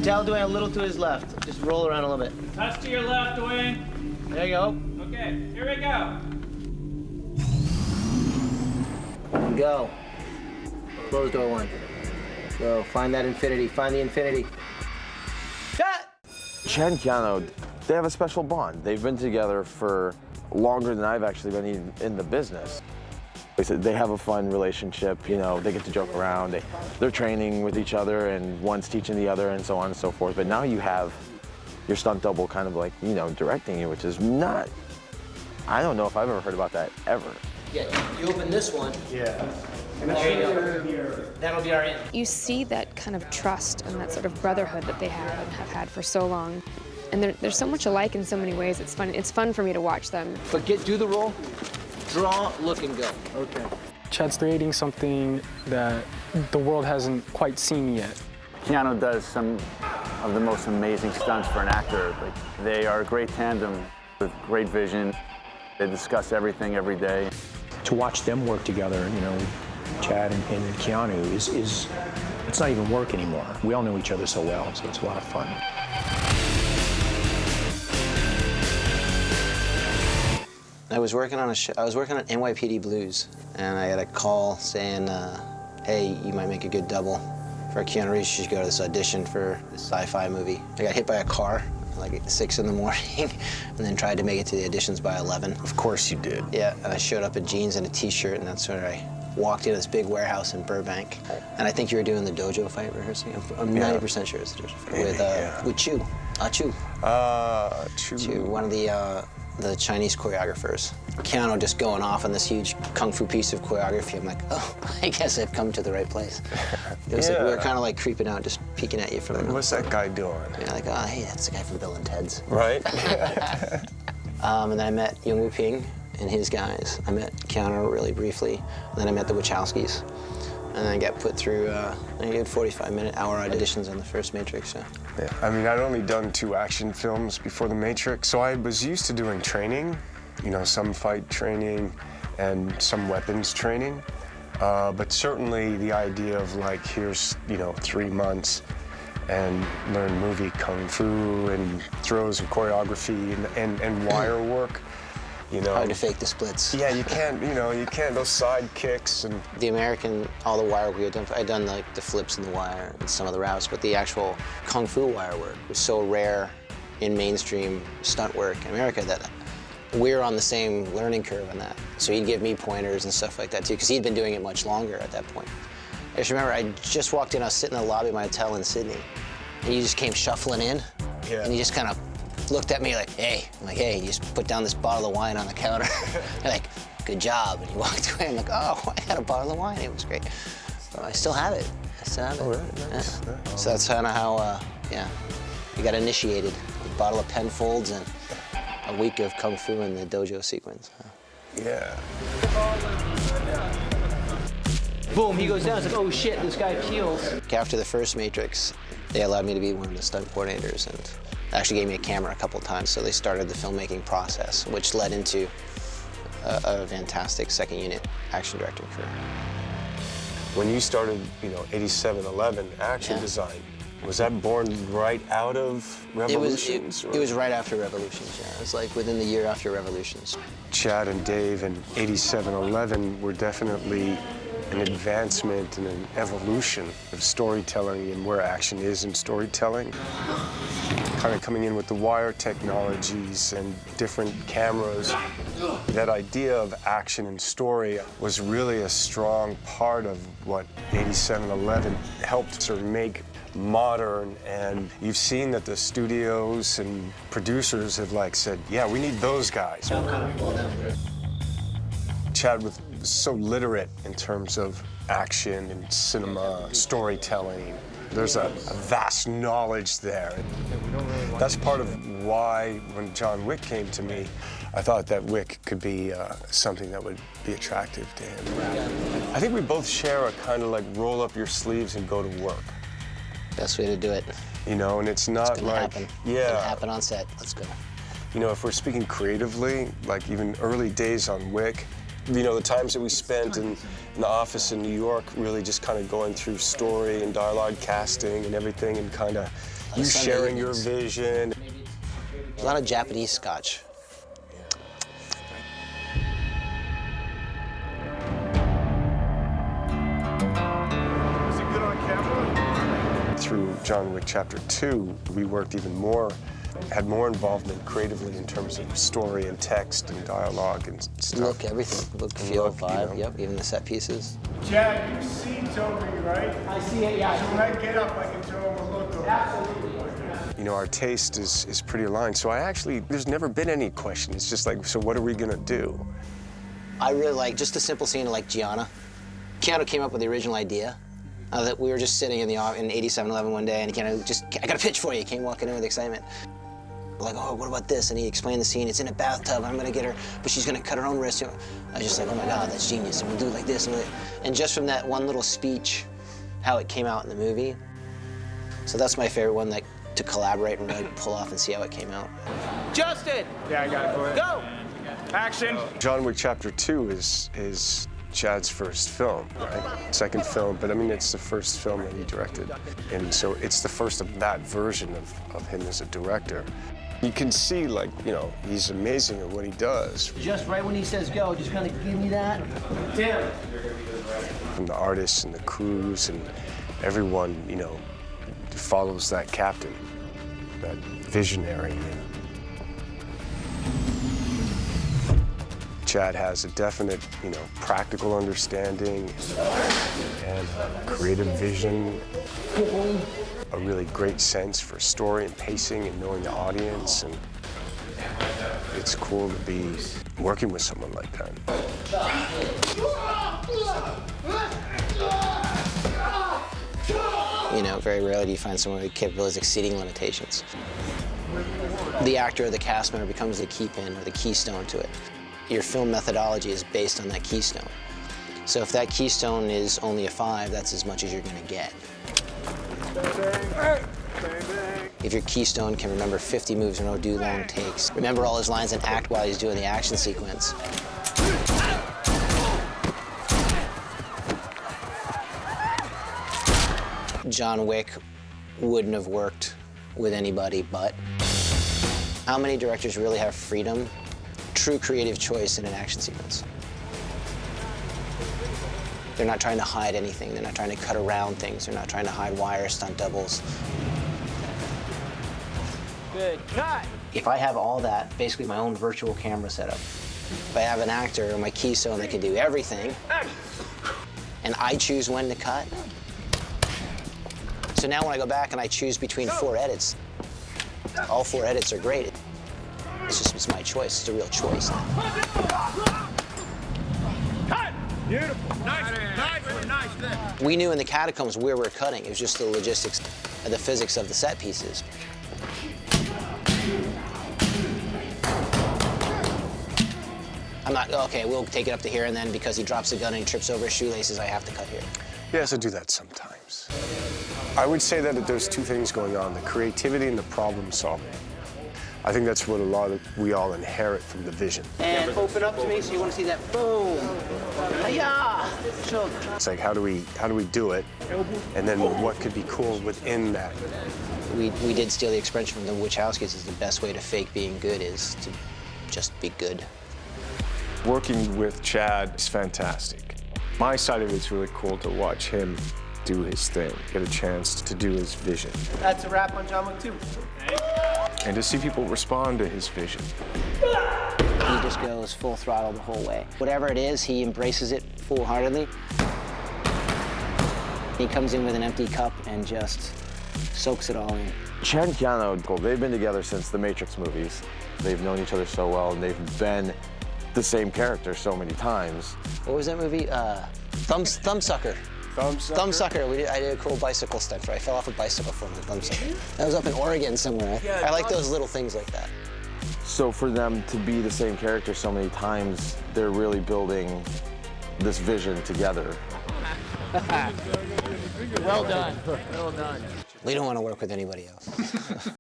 Tell Dwayne a little to his left. Just roll around a little bit. Touch to your left, Dwayne. There you go. Okay, here we go. Go. Close door one. Go. Find that infinity. Find the infinity. Cut! Chad and Keanu, they have a special bond. They've been together for longer than I've actually been in the business. They have a fun relationship, you know, they get to joke around. They're training with each other and one's teaching the other and so on and so forth. But now you have your stunt double kind of like, you know, directing you, which is not, I don't know if I've ever heard about that ever. Yeah, you open this one. Yeah. There you go. That'll be our end. You see that kind of trust and that sort of brotherhood that they have and have had for so long. And they're so much alike in so many ways. It's fun. It's fun for me to watch them. But do the roll, draw, look, and go. Okay. Chad's creating something that the world hasn't quite seen yet. Keanu does some of the most amazing stunts for an actor. Like, they are a great tandem with great vision. They discuss everything every day. To watch them work together, you know, Chad and Keanu is it's not even work anymore. We all know each other so well, so it's a lot of fun. I was working on NYPD Blues, and I got a call saying, hey, you might make a good double for Keanu Reeves. You should go to this audition for this sci-fi movie. I got hit by a car like at 6 in the morning, and then tried to make it to the auditions by 11. Of course you did. Yeah, and I showed up in jeans and a t-shirt, and that's where I walked into this big warehouse in Burbank. And I think you were doing the dojo fight rehearsing. I'm 90% sure it's the dojo fight with Chu. Chu. Chu, one of the Chinese choreographers. Keanu just going off on this huge kung fu piece of choreography. I'm like, oh, I guess I've come to the right place. It was like we were kind of like creeping out, just peeking at you from. What's that guy doing? Yeah, like, oh, hey, that's the guy from Bill and Ted's. Right. And then I met Yung Woo Ping and his guys. I met Keanu really briefly, and then I met the Wachowskis. And then I got put through, I did 45-hour auditions on the first Matrix. So. Yeah. I mean, I'd only done 2 action films before The Matrix, so I was used to doing training, you know, some fight training and some weapons training. But certainly the idea of like, here's, you know, 3 months and learn movie kung fu and throws and choreography and wire work. You know, hard to fake the splits. Yeah, you can't, you know, those side kicks and... The American, all the wire work we had done, I'd done like the flips in the wire and some of the routes, but the actual kung fu wire work was so rare in mainstream stunt work in America that we're on the same learning curve on that. So he'd give me pointers and stuff like that too, because he'd been doing it much longer at that point. I just remember I just walked in, I was sitting in the lobby of my hotel in Sydney, and he just came shuffling in, and he just kind of looked at me like, hey. I'm like, hey, you just put down this bottle of wine on the counter. They're like, good job. And he walked away. I'm like, oh, I had a bottle of wine. It was great. So I still have it. Oh, really? Nice. Yeah. So that's kind of how, we got initiated. A bottle of Penfolds and a week of Kung Fu in the dojo sequence. Yeah. Boom, he goes down. It's like, oh shit, this guy peels. After the first Matrix, they allowed me to be one of the stunt coordinators, and actually gave me a camera a couple times, so they started the filmmaking process, which led into a fantastic second unit action directing career. When you started, you know, 8711 action design, was that born right out of Revolutions? It was right after Revolutions, yeah. It was like within the year after Revolutions. Chad and Dave and 8711 were definitely an advancement and an evolution of storytelling and where action is in storytelling. Kind of coming in with the wire technologies and different cameras. That idea of action and story was really a strong part of what 8711 helped sort of make modern, and you've seen that the studios and producers have like said, yeah, we need those guys. Chad was so literate in terms of action and cinema, storytelling. There's a vast knowledge there. That's part of why when John Wick came to me, I thought that Wick could be something that would be attractive to him. I think we both share a kind of like roll up your sleeves and go to work. Best way to do it. You know, and it's not like, happen. It's gonna happen on set. Let's go. You know, if we're speaking creatively, like even early days on Wick, you know, the times that we spent in the office in New York, really just kind of going through story and dialogue casting and everything, and kind of You sharing your vision. A lot of Japanese scotch. Is it good on camera? Through John Wick Chapter 2, we worked even more, had more involvement creatively in terms of story and text and dialogue and stuff. Look, everything. Look, feel, vibe, yep, even the set pieces. Chad, you see Toby, right? I see it, yeah. So when I get up, I can throw him a look over. Absolutely. You know, our taste is pretty aligned, so there's never been any question. It's just like, so what are we gonna do? I really like just a simple scene like Gianna. Keanu came up with the original idea. That we were just sitting in 87-Eleven one day, and Keanu I got a pitch for you. He came walking in with excitement. Like, oh, what about this? And he explained the scene. It's in a bathtub. I'm gonna get her, but she's gonna cut her own wrist. I was just like, oh my God, that's genius. And we'll do it like this. And just from that one little speech, how it came out in the movie. So that's my favorite one, like to collaborate and really pull off and see how it came out. Justin! Yeah, I got it for you. Go! Action! John Wick Chapter 2 is Chad's first film, right? Second film, but I mean, it's the first film that he directed. And so it's the first of that version of him as a director. You can see, like, you know, he's amazing at what he does. Just right when he says go, just kind of give me that. Tim! And the artists and the crews and everyone, you know, follows that captain, that visionary. Chad has a definite, you know, practical understanding and creative vision, a really great sense for story and pacing and knowing the audience, and it's cool to be working with someone like that. You know, very rarely do you find someone with capabilities exceeding limitations. The actor or the cast member becomes the key pin or the keystone to it. Your film methodology is based on that keystone. So if that keystone is only a 5, that's as much as you're gonna get. If your keystone can remember 50 moves in a row, do long takes, remember all his lines and act while he's doing the action sequence. John Wick wouldn't have worked with anybody but. How many directors really have freedom, true creative choice in an action sequence? They're not trying to hide anything. They're not trying to cut around things. They're not trying to hide wire stunt doubles. Good. Cut! If I have all that, basically my own virtual camera setup, if I have an actor or my keystone that can do everything, and I choose when to cut, so now when I go back and I choose between 4 edits, all 4 edits are great. It's my choice. It's a real choice. Cut! Beautiful. Nice. We knew in the Catacombs where we're cutting. It was just the logistics, the physics of the set pieces. I'm not, okay, we'll take it up to here, and then because he drops the gun and he trips over his shoelaces, I have to cut here. He has to do that sometimes. I would say that there's 2 things going on, the creativity and the problem solving. I think that's what we all inherit from the vision. And open up to me, so you want to see that boom. Hi-ya! So It's like, how do we do it? And then what could be cool within that? We did steal the expression from the Wachowskis, is the best way to fake being good is to just be good. Working with Chad is fantastic. My side of it's really cool to watch him do his thing, get a chance to do his vision. that's a wrap on John Wick 2. And to see people respond to his vision. He just goes full throttle the whole way. Whatever it is, he embraces it full-heartedly. He comes in with an empty cup and just soaks it all in. Chad and Keanu, they've been together since the Matrix movies. They've known each other so well, and they've been the same character so many times. What was that movie? Thumbsucker. Thumbsucker. I did a cool bicycle stunt. I fell off a bicycle from the Thumbsucker. That was up in Oregon somewhere. I like those little things like that. So for them to be the same character so many times, they're really building this vision together. Well done. Well done. We don't want to work with anybody else.